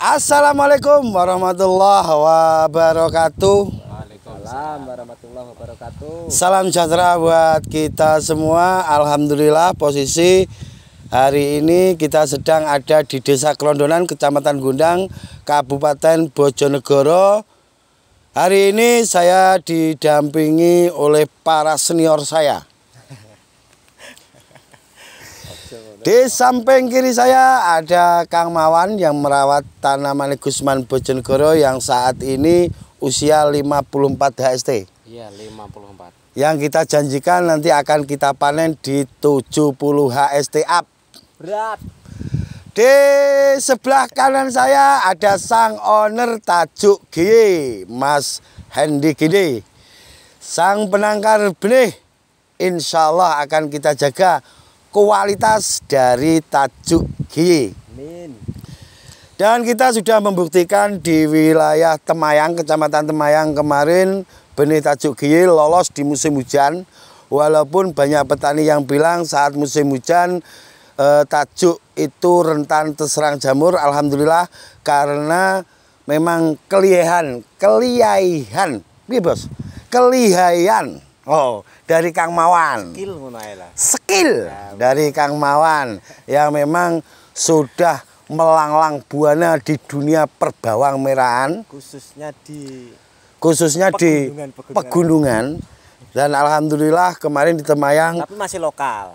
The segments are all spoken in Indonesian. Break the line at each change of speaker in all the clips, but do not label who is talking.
Assalamualaikum warahmatullahi wabarakatuh.
Waalaikumsalam warahmatullahi wabarakatuh.
Salam sejahtera buat kita semua. Alhamdulillah posisi hari ini kita sedang ada di Desa Kelondonan, Kecamatan Gundang, Kabupaten Bojonegoro. Hari ini saya didampingi oleh para senior saya. Di samping kiri saya ada Kang Mawan yang merawat tanaman Gusman Bojonegoro yang saat ini usia 54 HST.
Iya, 54.
Yang kita janjikan nanti akan kita panen di 70 HST up.
Berat.
Di sebelah kanan saya ada sang owner Tajuk G, Mas Hendy Gede. Sang penangkar benih, insya Allah akan kita jaga kualitas dari Tajuk G.
Amin.
Dan kita sudah membuktikan di wilayah Temayang, Kecamatan Temayang kemarin benih Tajuk G lolos di musim hujan. Walaupun banyak petani yang bilang saat musim hujan tajuk itu rentan terserang jamur. Alhamdulillah karena memang kelihayan, bos, kelihayan. Oh, dari Kang Mawan. Skill dari Kang Mawan yang memang sudah melanglang buana di dunia perbawang merahan, khususnya di pegunungan. Dan alhamdulillah kemarin di Temayang.
Tapi masih lokal.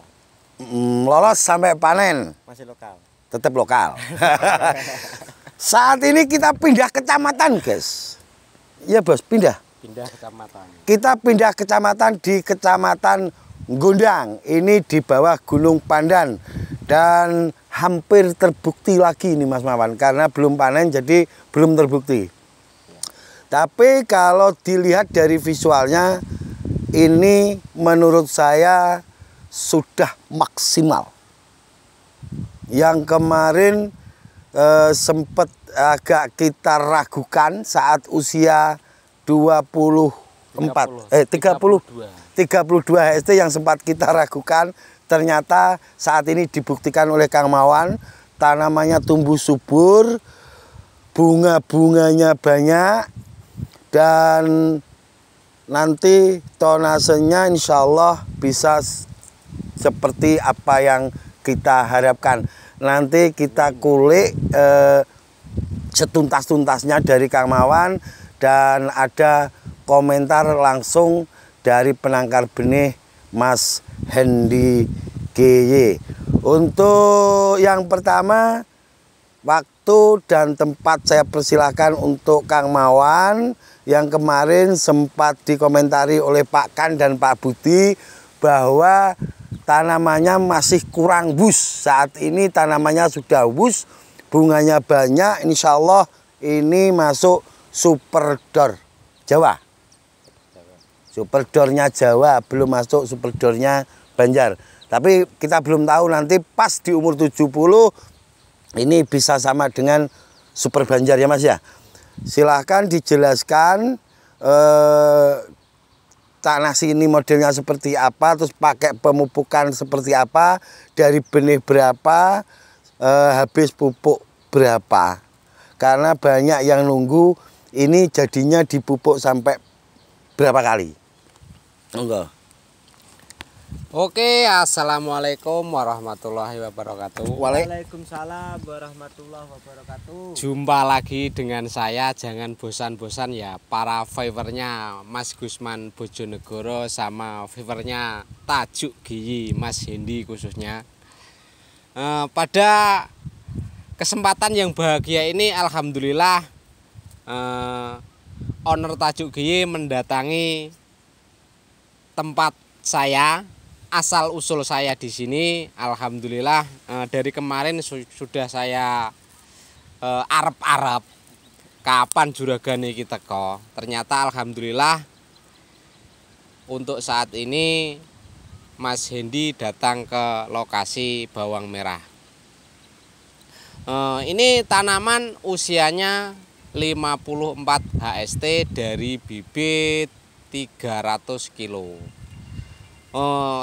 Lolos sampai panen.
Masih lokal.
Tetap lokal. Saat ini kita pindah kecamatan, guys. Iya, bos, pindah
Kecamatan.
Kita pindah kecamatan di Kecamatan Gundang. Ini di bawah Gunung Pandan. Dan hampir terbukti lagi ini Mas Mawan. Karena belum panen jadi belum terbukti. Tapi kalau dilihat dari visualnya, ini menurut saya sudah maksimal. Yang kemarin sempat agak kita ragukan saat usia 32 HST yang sempat kita ragukan, ternyata saat ini dibuktikan oleh Kang Mawan, tanamannya tumbuh subur, bunga-bunganya banyak, dan nanti tonasenya insya Allah bisa seperti apa yang kita harapkan. Nanti kita kulik setuntas-tuntasnya dari Kang Mawan. Dan ada komentar langsung dari penangkar benih Mas Hendy GY. Untuk yang pertama, waktu dan tempat saya persilahkan untuk Kang Mawan yang kemarin sempat dikomentari oleh Pak Kan dan Pak Budi bahwa tanamannya masih kurang bus. Saat ini tanamannya sudah bus, bunganya banyak, insya Allah ini masuk Superdor Jawa. Superdornya Jawa, belum masuk Superdornya Banjar. Tapi kita belum tahu nanti pas di umur 70 ini bisa sama dengan Super Banjar ya Mas ya. Silahkan dijelaskan tanah sini modelnya seperti apa, terus pakai pemupukan seperti apa, dari benih berapa, habis pupuk berapa. Karena banyak yang nunggu ini jadinya dipupuk sampai berapa kali. Enggak.
Oke, assalamualaikum warahmatullahi wabarakatuh.
Waalaikumsalam
warahmatullahi wabarakatuh. Jumpa lagi dengan saya, jangan bosan-bosan ya para viewernya Mas Gusman Bojonegoro sama viewernya Tajuk G Mas Hendy khususnya. Pada kesempatan yang bahagia ini alhamdulillah owner Tajuk G mendatangi tempat saya. Asal usul saya di sini alhamdulillah dari kemarin sudah saya arep-arep kapan juragane kita kok. Ternyata alhamdulillah untuk saat ini Mas Hendy datang ke lokasi bawang merah. Ini tanaman usianya 54 HST dari bibit 300 kilo.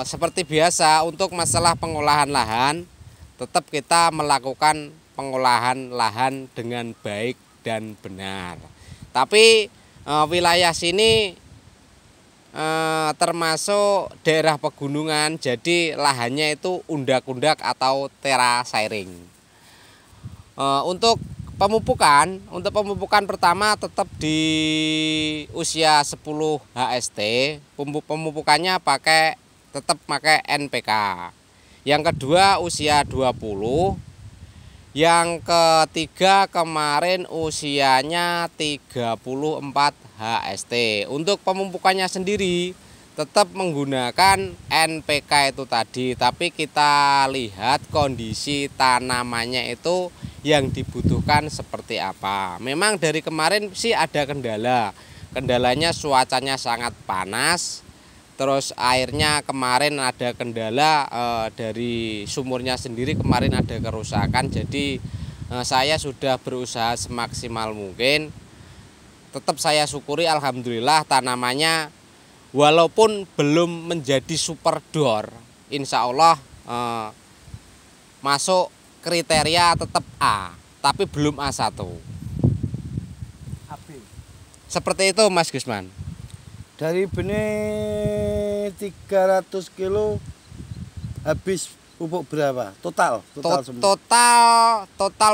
Seperti biasa untuk masalah pengolahan lahan tetap kita melakukan pengolahan lahan dengan baik dan benar. Tapi wilayah sini termasuk daerah pegunungan, jadi lahannya itu undak-undak atau terasairing. Untuk pemupukan pertama tetap di usia 10 HST. Pemupukannya tetap pakai NPK. Yang kedua usia 20. Yang ketiga kemarin usianya 34 HST. Untuk pemupukannya sendiri tetap menggunakan NPK itu tadi, tapi kita lihat kondisi tanamannya itu yang dibutuhkan seperti apa. Memang dari kemarin sih ada kendala. Kendalanya cuacanya sangat panas. Terus airnya kemarin ada kendala dari sumurnya sendiri kemarin ada kerusakan. Jadi saya sudah berusaha semaksimal mungkin. Tetap saya syukuri alhamdulillah tanamannya walaupun belum menjadi super door, insya Allah masuk kriteria tetap A, tapi belum A1. Seperti itu Mas Gusman.
Dari benih 300 kilo habis pupuk berapa? Total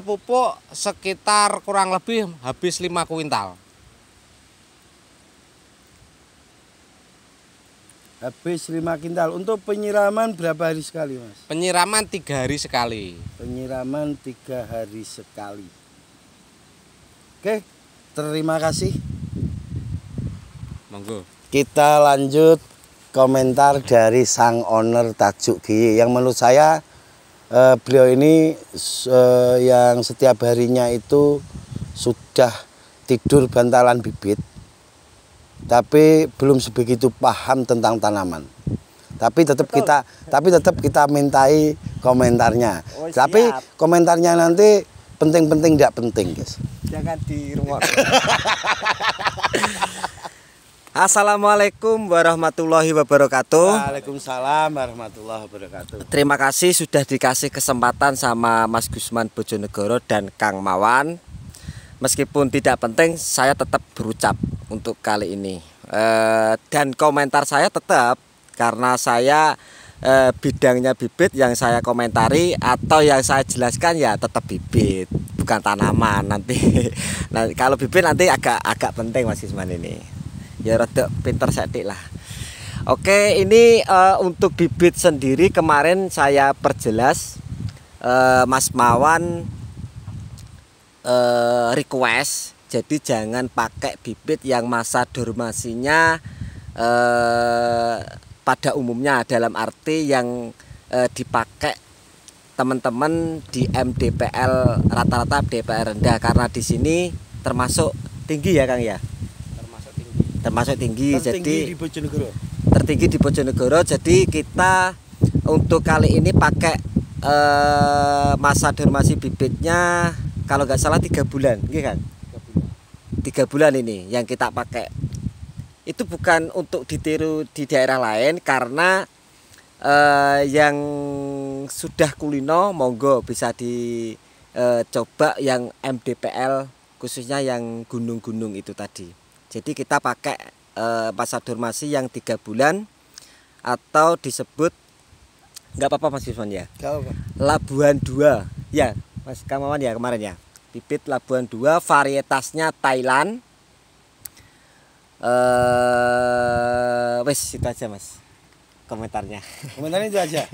pupuk sekitar kurang lebih habis 5 kuintal.
Habis 5 kintal. Untuk penyiraman berapa hari sekali, Mas?
Penyiraman 3 hari sekali.
Penyiraman 3 hari sekali. Oke, terima kasih.
Monggo.
Kita lanjut komentar dari sang owner Tajuk GY yang menurut saya beliau ini yang setiap harinya itu sudah tidur bantalan bibit, tapi belum sebegitu paham tentang tanaman. Tapi tetap kita mintai komentarnya.
Oh,
tapi komentarnya nanti penting-penting tidak penting, guys.
Jangan di rumah. Assalamualaikum warahmatullahi wabarakatuh.
Waalaikumsalam warahmatullahi wabarakatuh.
Terima kasih sudah dikasih kesempatan sama Mas Gusman Bojonegoro dan Kang Mawan. Meskipun tidak penting, saya tetap berucap untuk kali ini. Dan komentar saya tetap karena saya bidangnya bibit, yang saya komentari atau yang saya jelaskan ya tetap bibit, bukan tanaman. Nanti kalau bibit nanti agak penting Mas Gusman ini. Ya rada pinter sadik lah. Oke, ini untuk bibit sendiri kemarin saya perjelas, Mas Mawan request, jadi jangan pakai bibit yang masa dormasinya pada umumnya, dalam arti yang dipakai teman-teman di MDPL rata-rata DPR rendah, karena di sini termasuk tinggi ya Kang ya. Termasuk tinggi, jadi
di Bojonegoro.
Tertinggi di Bojonegoro. Jadi kita untuk kali ini pakai masa dormasi bibitnya kalau nggak salah 3 bulan, gitu kan? 3 bulan ini yang kita pakai. Itu bukan untuk ditiru di daerah lain, karena yang sudah kulino monggo bisa dicoba yang MDPL, khususnya yang gunung-gunung itu tadi. Jadi kita pakai masa dormasi yang 3 bulan atau disebut, nggak apa-apa Mas Gusman ya, Labuan 2 ya Mas Kamawan ya kemarin ya, bibit Labuan 2, varietasnya Thailand. Wes itu aja Mas komentarnya.
Komentarnya itu aja.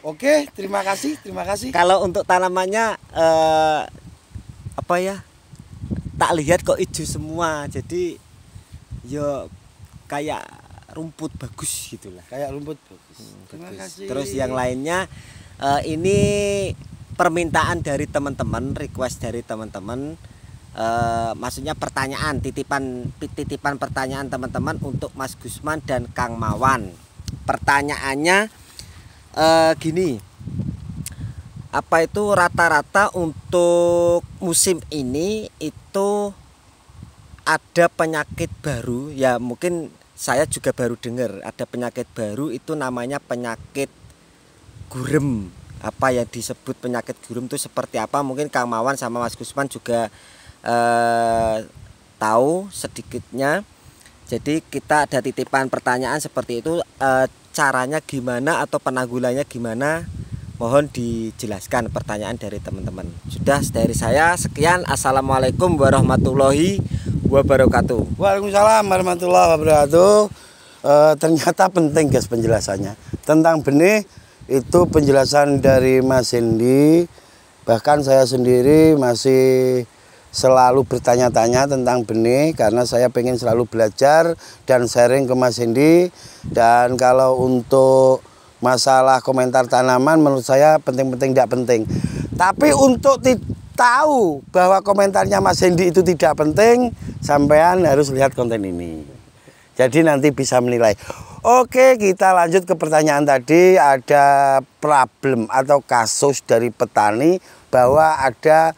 Oke, terima kasih.
Kalau untuk tanamannya apa ya, tak lihat kok hijau semua, jadi yo kayak rumput bagus gitulah.
Kayak rumput bagus.
Terima kasih. Terus yang lainnya ini permintaan dari teman-teman, request dari teman-teman, maksudnya pertanyaan, titipan pertanyaan teman-teman untuk Mas Gusman dan Kang Mawan. Pertanyaannya gini, apa itu rata-rata untuk musim ini itu ada penyakit baru ya, mungkin saya juga baru dengar ada penyakit baru, itu namanya penyakit gurem apa yang disebut penyakit gurem itu seperti apa. Mungkin Kang Mawan sama Mas Gusman juga tahu sedikitnya. Jadi kita ada titipan pertanyaan seperti itu, caranya gimana atau penanggulannya gimana, mohon dijelaskan pertanyaan dari teman-teman. Sudah dari saya sekian. Assalamualaikum warahmatullahi wabarakatuh.
Waalaikumsalam warahmatullahi wabarakatuh. Ternyata penting guys penjelasannya tentang benih. Itu penjelasan dari Mas Hendy. Bahkan saya sendiri masih selalu bertanya-tanya tentang benih karena saya pengen selalu belajar dan sharing ke Mas Hendy. Dan kalau untuk masalah komentar tanaman menurut saya penting-penting tidak penting. Tapi untuk tahu bahwa komentarnya Mas Hendy itu tidak penting, sampean harus lihat konten ini. Jadi nanti bisa menilai. Oke, kita lanjut ke pertanyaan tadi. Ada problem atau kasus dari petani bahwa ada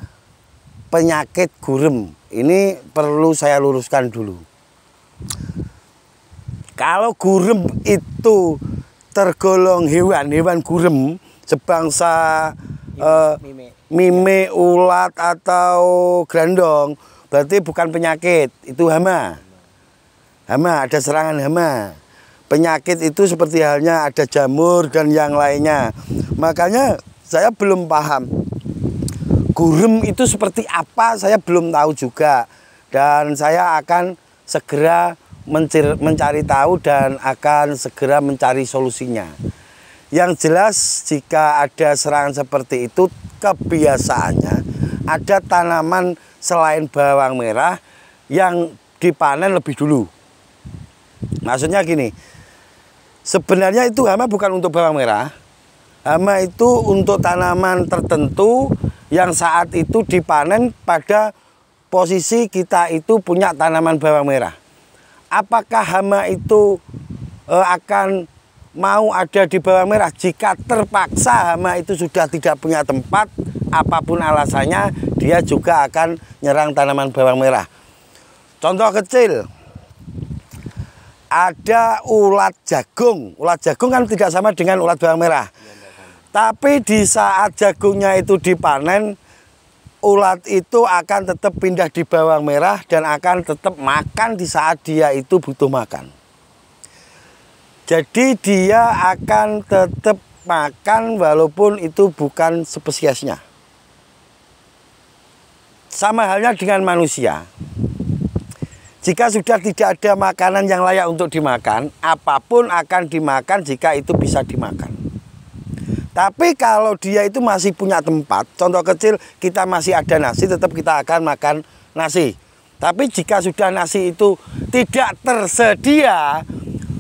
penyakit gurem. Ini perlu saya luruskan dulu. Kalau gurem itu tergolong hewan gurem sebangsa mime, ulat atau grandong, berarti bukan penyakit, itu hama. Hama, ada serangan hama. Penyakit itu seperti halnya ada jamur dan yang lainnya. Makanya saya belum paham gurem itu seperti apa, saya belum tahu juga. Dan saya akan segera mencari tahu dan akan segera mencari solusinya. Yang jelas jika ada serangan seperti itu, kebiasaannya ada tanaman selain bawang merah yang dipanen lebih dulu. Maksudnya gini, sebenarnya itu hama bukan untuk bawang merah. Hama itu untuk tanaman tertentu yang saat itu dipanen pada posisi kita itu punya tanaman bawang merah. Apakah hama itu akan mau ada di bawang merah? Jika terpaksa hama itu sudah tidak punya tempat, apapun alasannya, dia juga akan nyerang tanaman bawang merah. Contoh kecil, ada ulat jagung. Ulat jagung kan tidak sama dengan ulat bawang merah. Tapi di saat jagungnya itu dipanen, ulat itu akan tetap pindah di bawang merah dan akan tetap makan di saat dia itu butuh makan. Jadi dia akan tetap makan walaupun itu bukan spesiesnya. Sama halnya dengan manusia. Jika sudah tidak ada makanan yang layak untuk dimakan, apapun akan dimakan jika itu bisa dimakan. Tapi kalau dia itu masih punya tempat, contoh kecil kita masih ada nasi, tetap kita akan makan nasi. Tapi jika sudah nasi itu tidak tersedia,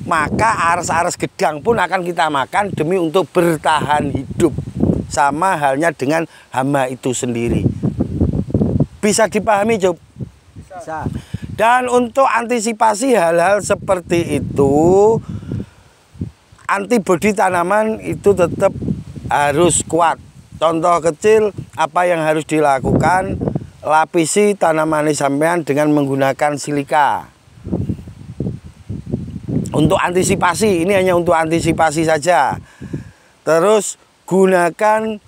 maka ares-ares gedang pun akan kita makan demi untuk bertahan hidup. Sama halnya dengan hama itu sendiri. Bisa dipahami, Job?
Bisa.
Dan untuk antisipasi hal-hal seperti itu, antibodi tanaman itu tetap harus kuat. Contoh kecil apa yang harus dilakukan, lapisi tanaman sampean dengan menggunakan silika. Untuk antisipasi, ini hanya untuk antisipasi saja. Terus gunakan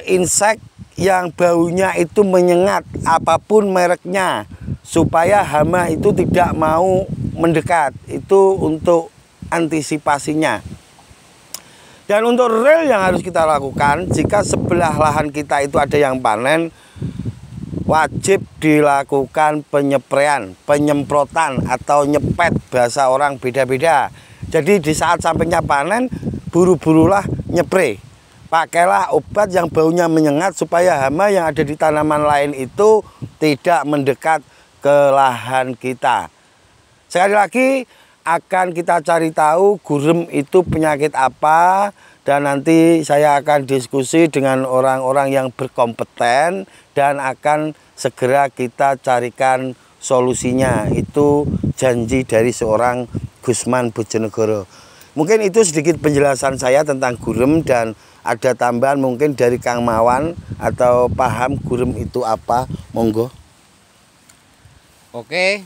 insek yang baunya itu menyengat, apapun mereknya, supaya hama itu tidak mau mendekat. Itu untuk antisipasinya. Dan untuk real yang harus kita lakukan, jika sebelah lahan kita itu ada yang panen, wajib dilakukan penyepraian, penyemprotan atau nyepet, bahasa orang beda-beda. Jadi di saat sampingnya panen, buru-burulah nyepre. Pakailah obat yang baunya menyengat supaya hama yang ada di tanaman lain itu tidak mendekat ke lahan kita. Sekali lagi akan kita cari tahu gurem itu penyakit apa, dan nanti saya akan diskusi dengan orang-orang yang berkompeten dan akan segera kita carikan solusinya. Itu janji dari seorang Gusman Bojonegoro. Mungkin itu sedikit penjelasan saya tentang gurem, dan ada tambahan mungkin dari Kang Mawan atau paham gurem itu apa, monggo.
Oke,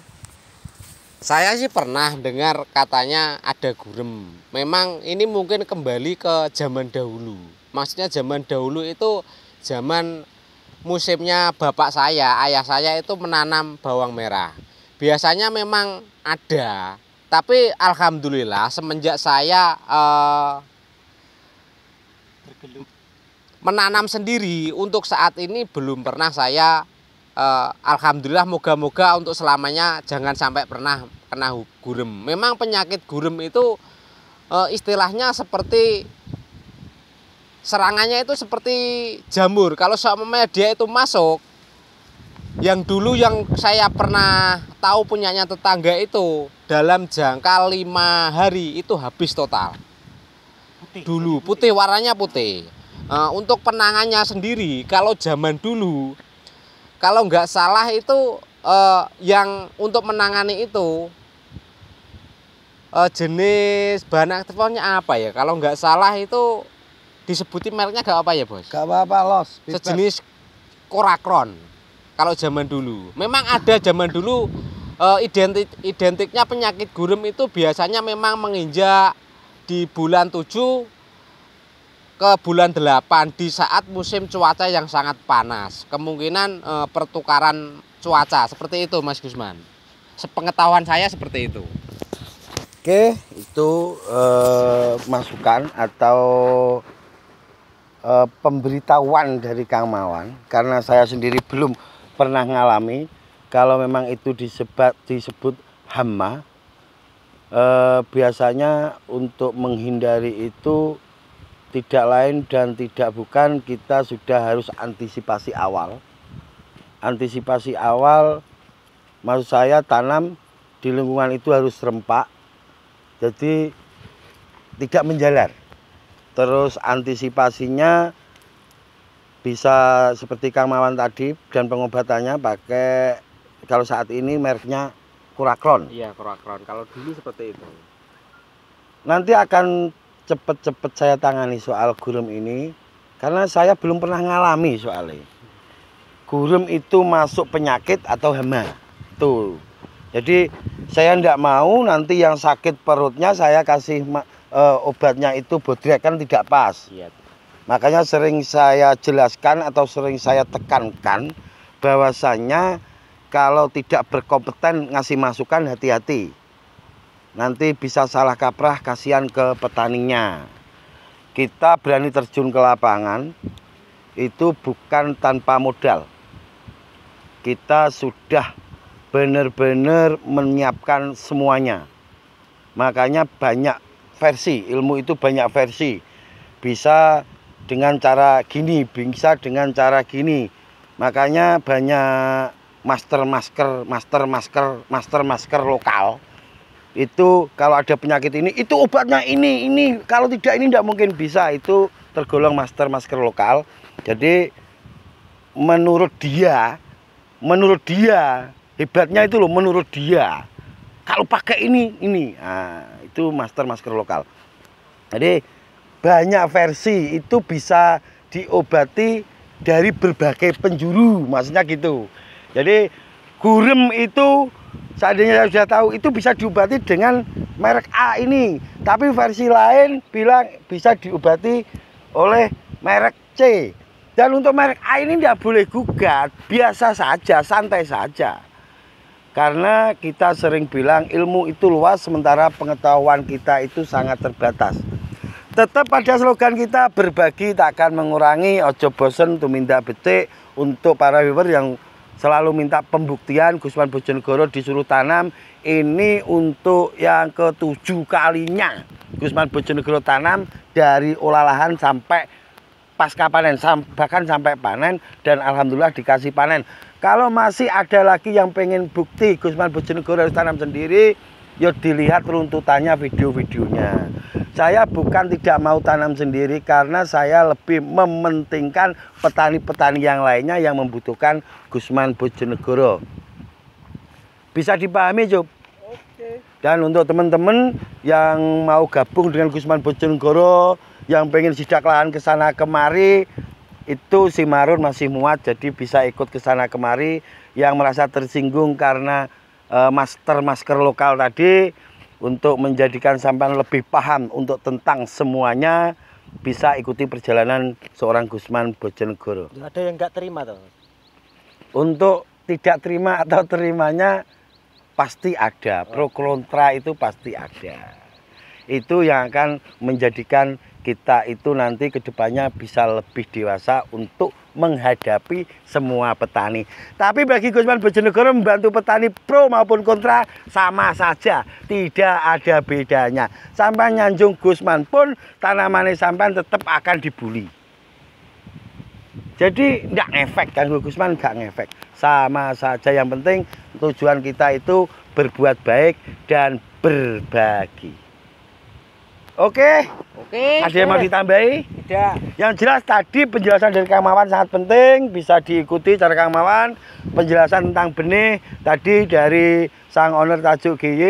saya sih pernah dengar katanya ada gurem. Memang ini mungkin kembali ke zaman dahulu. Maksudnya zaman dahulu itu zaman musimnya bapak saya, ayah saya itu menanam bawang merah. Biasanya memang ada, tapi alhamdulillah semenjak saya menanam sendiri untuk saat ini belum pernah saya alhamdulillah, moga-moga untuk selamanya jangan sampai pernah kena gurem. Memang penyakit gurem itu istilahnya seperti serangannya itu seperti jamur. Kalau seumpamanya dia itu masuk, yang dulu yang saya pernah tahu punyanya tetangga itu dalam jangka 5 hari itu habis total. Dulu putih, warnanya putih. Untuk penangannya sendiri, kalau zaman dulu, kalau nggak salah itu yang untuk menangani itu jenis bahan aktifnya apa ya? Kalau nggak salah itu disebutin mereknya gak apa ya, Bos?
Gak apa-apa, Los.
Sejenis korakron. Kalau zaman dulu, memang ada zaman dulu identiknya penyakit gurem itu biasanya memang menginjak di bulan 7 ke bulan 8 di saat musim cuaca yang sangat panas. Kemungkinan pertukaran cuaca seperti itu, Mas Gusman. Sepengetahuan saya seperti itu.
Oke, itu masukan atau pemberitahuan dari Kang Mawan, karena saya sendiri belum pernah ngalami. Kalau memang itu disebut hama, biasanya untuk menghindari itu tidak lain dan tidak bukan kita sudah harus antisipasi awal. Antisipasi awal maksud saya tanam di lingkungan itu harus serempak, jadi tidak menjalar. Terus antisipasinya bisa seperti Kang Mawan tadi, dan pengobatannya pakai, kalau saat ini mereknya Korakron.
Iya, Korakron. Kalau dulu seperti itu.
Nanti akan cepet-cepet saya tangani soal gurem ini, karena saya belum pernah ngalami soalnya. Gurem itu masuk penyakit atau hama. Tuh. Jadi saya tidak mau nanti yang sakit perutnya saya kasih obatnya itu bodrek, kan tidak pas.
Iya.
Makanya sering saya jelaskan atau sering saya tekankan bahwasannya kalau tidak berkompeten ngasih masukan hati-hati. Nanti bisa salah kaprah, kasihan ke petaninya. Kita berani terjun ke lapangan itu bukan tanpa modal. Kita sudah benar-benar menyiapkan semuanya. Makanya banyak versi, ilmu itu banyak versi. Bisa dengan cara gini, bisa dengan cara gini. Makanya banyak master masker lokal. Itu kalau ada penyakit ini, itu obatnya ini. Kalau tidak ini tidak mungkin bisa. Itu tergolong master masker lokal. Jadi menurut dia hebatnya itu loh, menurut dia. Kalau pakai ini. Nah, itu master masker lokal. Jadi banyak versi, itu bisa diobati dari berbagai penjuru, maksudnya gitu. Jadi gurem itu seandainya saya sudah tahu itu bisa diobati dengan merek A ini, tapi versi lain bilang bisa diobati oleh merek C. Dan untuk merek A ini tidak boleh gugat, biasa saja, santai saja. Karena kita sering bilang ilmu itu luas, sementara pengetahuan kita itu sangat terbatas. Tetap pada slogan kita, berbagi tak akan mengurangi, ojo bosen tumindak becik. Untuk para viewer yang selalu minta pembuktian Gusman Bojonegoro disuruh tanam, ini untuk yang ke-7 kalinya Gusman Bojonegoro tanam, dari olah lahan sampai pasca panen, bahkan sampai panen, dan alhamdulillah dikasih panen. Kalau masih ada lagi yang pengen bukti Gusman Bojonegoro harus tanam sendiri, ya dilihat runtutannya, video-videonya. Saya bukan tidak mau tanam sendiri, karena saya lebih mementingkan petani-petani yang lainnya yang membutuhkan Gusman Bojonegoro. Bisa dipahami, Job? Oke. Dan untuk teman-teman yang mau gabung dengan Gusman Bojonegoro, yang pengen sidak lahan ke sana kemari, itu Simarun masih muat, jadi bisa ikut ke sana kemari. Yang merasa tersinggung karena master masker lokal tadi, untuk menjadikan sampean lebih paham untuk tentang semuanya, bisa ikuti perjalanan seorang Gusman Bojonegoro.
Ada yang nggak terima toh?
Untuk tidak terima atau terimanya pasti ada, pro kontra itu pasti ada. Itu yang akan menjadikan kita itu nanti kedepannya bisa lebih dewasa untuk menghadapi semua petani. Tapi bagi Gusman Bojonegoro membantu petani pro maupun kontra sama saja, tidak ada bedanya. Sampai nyanjung Gusman pun tanaman sampai tetap akan dibuli. Jadi enggak ngefek kan Gusman, enggak ngefek. Sama saja, yang penting tujuan kita itu berbuat baik dan berbagi. Oke. Ada yang mau ditambahi?
Tidak.
Yang jelas tadi penjelasan dari Kang Mawan sangat penting, bisa diikuti cara Kang Mawan. Penjelasan tentang benih tadi dari sang owner Tajuk GY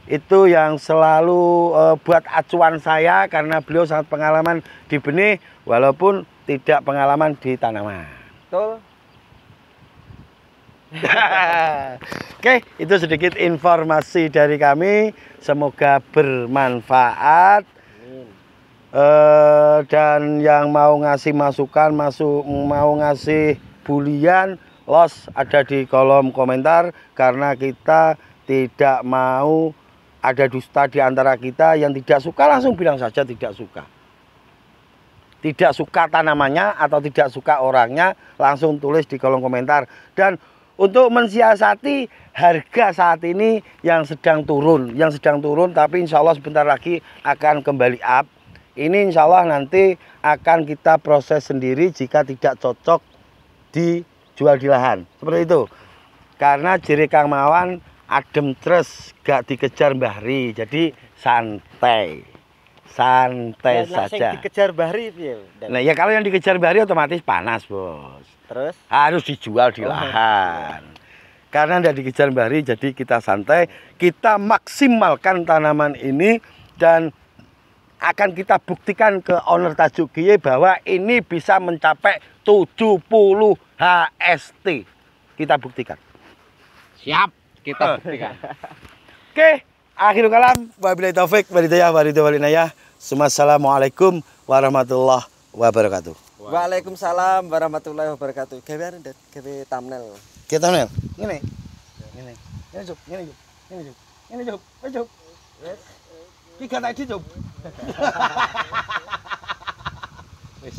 itu yang selalu buat acuan saya karena beliau sangat pengalaman di benih walaupun tidak pengalaman di tanaman.
Betul.
Oke, itu sedikit informasi dari kami. Semoga bermanfaat. Dan yang mau ngasih masukan, mau ngasih bulian, los ada di kolom komentar. Karena kita tidak mau ada dusta di antara kita. Yang tidak suka langsung bilang saja tidak suka. Tidak suka tanamannya atau tidak suka orangnya, langsung tulis di kolom komentar. Dan untuk mensiasati harga saat ini yang sedang turun, tapi insya Allah sebentar lagi akan kembali up. Ini insya Allah nanti akan kita proses sendiri jika tidak cocok dijual di lahan. Seperti itu. Karena jere Kang Mawan adem terus, gak dikejar Mbah Ri. Jadi santai. Santai saja.
Dikejar Mbah Ri piye?
Nah ya kalau yang dikejar Mbah Ri otomatis panas, Bos.
Terus?
Harus dijual di lahan. Karena tidak dikejar Mbah Ri, jadi kita santai. Kita maksimalkan tanaman ini dan akan kita buktikan ke owner Tajuk GY bahwa ini bisa mencapai 70 HST. Kita buktikan.
Siap, kita buktikan.
Oke, akhirul kalam. Wabillahi taufik walhidayah walinayah. Assalamualaikum warahmatullahi wabarakatuh.
Waalaikumsalam warahmatullahi wabarakatuh. Gawe ndet, gawe thumbnail.
Kita thumbnail. Ngene. Ngene. Ngene Jub, ngene Jub. Ngene Jub. Ngene Jub. Ngene Jub. Tiga tadi Jub. Wis.